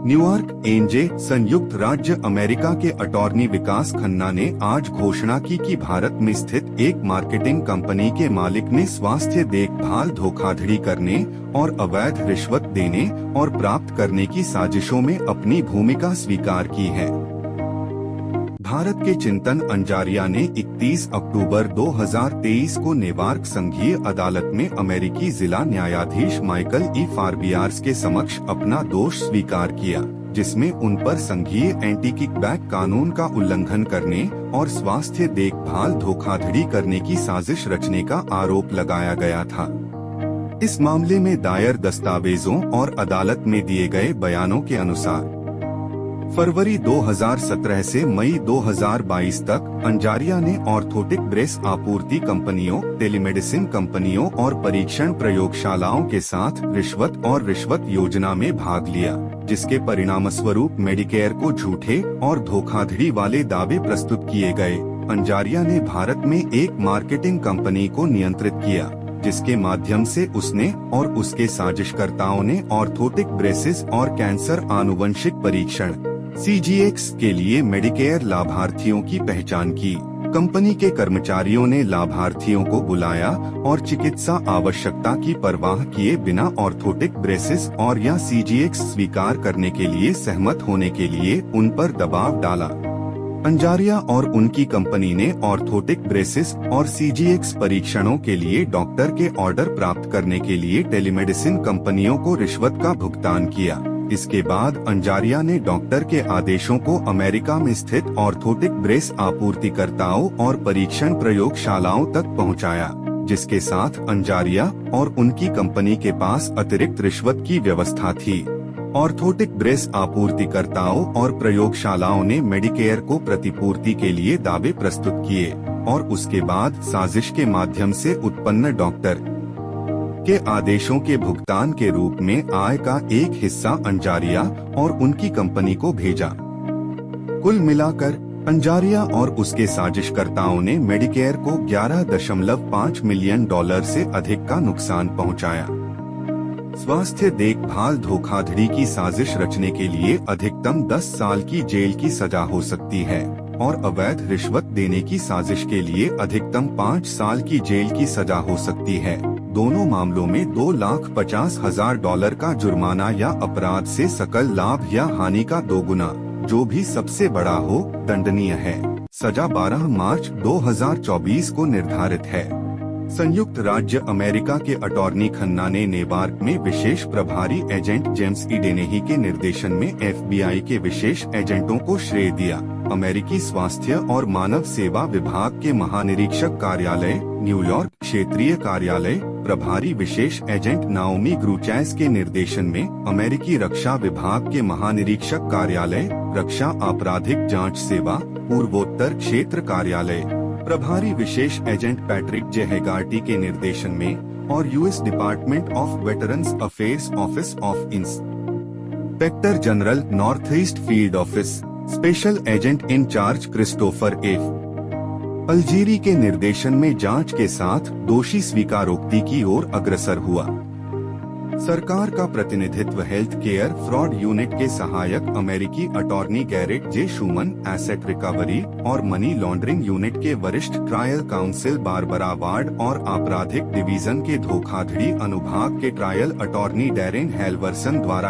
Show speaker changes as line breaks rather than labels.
New York NJ संयुक्त राज्य America के अटॉर्नी विकास खन्ना ने आज घोषणा की कि भारत में स्थित एक मार्केटिंग कंपनी के मालिक ने स्वास्थ्य देखभाल धोखाधड़ी करने और अवैध रिश्वत देने और प्राप्त करने की साजिशों में अपनी भूमिका स्वीकार की है। भारत के चिंतन अंजारिया ने 31 अक्टूबर 2023 को नेवार्क संघीय अदालत में अमेरिकी जिला न्यायाधीश माइकल ई फार्बियार्स के समक्ष अपना दोष स्वीकार किया, जिसमें उन पर संघीय एंटी किकबैक कानून का उल्लंघन करने और स्वास्थ्य देखभाल धोखाधड़ी करने की साजिश रचने का आरोप लगाया गया था। इस मामले में दायर दस्तावेजों और अदालत में दिए गए बयानों के अनुसार फरवरी 2017 से मई 2022 तक अंजारिया ने ऑर्थोटिक ब्रेस आपूर्ति कंपनियों, टेलीमेडिसिन कंपनियों और परीक्षण प्रयोगशालाओं के साथ रिश्वत और रिश्वत योजना में भाग लिया, जिसके परिणामस्वरूप मेडिकेयर को झूठे और धोखाधड़ी वाले दावे प्रस्तुत किए गए। अंजारिया ने भारत में एक मार्केटिंग कंपनी को नियंत्रित किया, जिसके माध्यम से उसने और उसके साजिशकर्ताओं ने ऑर्थोटिक ब्रेसेस और कैंसर आनुवंशिक परीक्षण CGX के लिए मेडिकेयर लाभार्थियों की पहचान की। कंपनी के कर्मचारियों ने लाभार्थियों को बुलाया और चिकित्सा आवश्यकता की परवाह किए बिना ऑर्थोटिक ब्रेसेस और या CGX स्वीकार करने के लिए सहमत होने के लिए उन पर दबाव डाला। अंजारिया और उनकी कंपनी ने ऑर्थोटिक ब्रेसेस और CGX परीक्षणों के लिए डॉक्टर के ऑर्डर प्राप्त करने के लिए टेलीमेडिसिन कंपनियों को रिश्वत का भुगतान किया। इसके बाद अंजारिया ने डॉक्टर के आदेशों को अमेरिका में स्थित ऑर्थोटिक ब्रेस आपूर्तिकर्ताओं और परीक्षण प्रयोगशालाओं तक पहुंचाया, जिसके साथ अंजारिया और उनकी कंपनी के पास अतिरिक्त रिश्वत की व्यवस्था थी। ऑर्थोटिक ब्रेस आपूर्तिकर्ताओं और प्रयोगशालाओं ने मेडिकेयर को प्रतिपूर्ति के लिए दावे प्रस्तुत किए और उसके बाद साजिश के माध्यम से उत्पन्न डॉक्टर के आदेशों के भुगतान के रूप में आय का एक हिस्सा अंजारिया और उनकी कंपनी को भेजा। कुल मिलाकर अंजारिया और उसके साजिशकर्ताओं ने मेडिकेयर को $11.5 मिलियन से अधिक का नुकसान पहुंचाया। स्वास्थ्य देखभाल धोखाधड़ी की साजिश रचने के लिए अधिकतम 10 साल की जेल की सजा हो सकती है और अवैध रिश्वत देने की साजिश के लिए अधिकतम 5 साल की जेल की सजा हो सकती है। दोनों मामलों में $250,000 का जुर्माना या अपराध से सकल लाभ या हानि का 2 गुना, जो भी सबसे बड़ा हो, दंडनीय है। सजा 12 मार्च 2024 को निर्धारित है। संयुक्त राज्य अमेरिका के अटॉर्नी खन्ना ने नेवार्क में विशेष प्रभारी एजेंट जेम्स ई डेनेही के निर्देशन में FBI के विशेष एजेंटों को श्रेय दिया। अमेरिकी स्वास्थ्य और मानव सेवा विभाग के महानिरीक्षक कार्यालय, न्यूयॉर्क क्षेत्रीय कार्यालय, प्रभारी विशेष एजेंट नाओमी ग्रुचैस के निर्देशन में अमेरिकी रक्षा विभाग के महानिरीक्षक कार्यालय, रक्षा आपराधिक जांच सेवा, पूर्वोत्तर क्षेत्र कार्यालय, प्रभारी विशेष एजेंट पैट्रिक जे हेगार्टी के निर्देशन में और US department of veterans affairs office of inspector general north east field office special agent in charge Christopher F Algieri के निर्देशन में जांच के साथ दोषी स्वीकारोक्ति की ओर अग्रसर हुआ। सरकार का प्रतिनिधित्व हेल्थ केयर फ्रॉड यूनिट के सहायक अमेरिकी अटॉर्नी गैरेट जे शूमन, एसेट रिकवरी और मनी लॉन्ड्रिंग यूनिट के वरिष्ठ ट्रायल काउंसिल बारबरा वार्ड और आपराधिक डिवीजन के धोखाधड़ी अनुभाग के ट्रायल अटॉर्नी डैरेन हेल्वर्सन द्वारा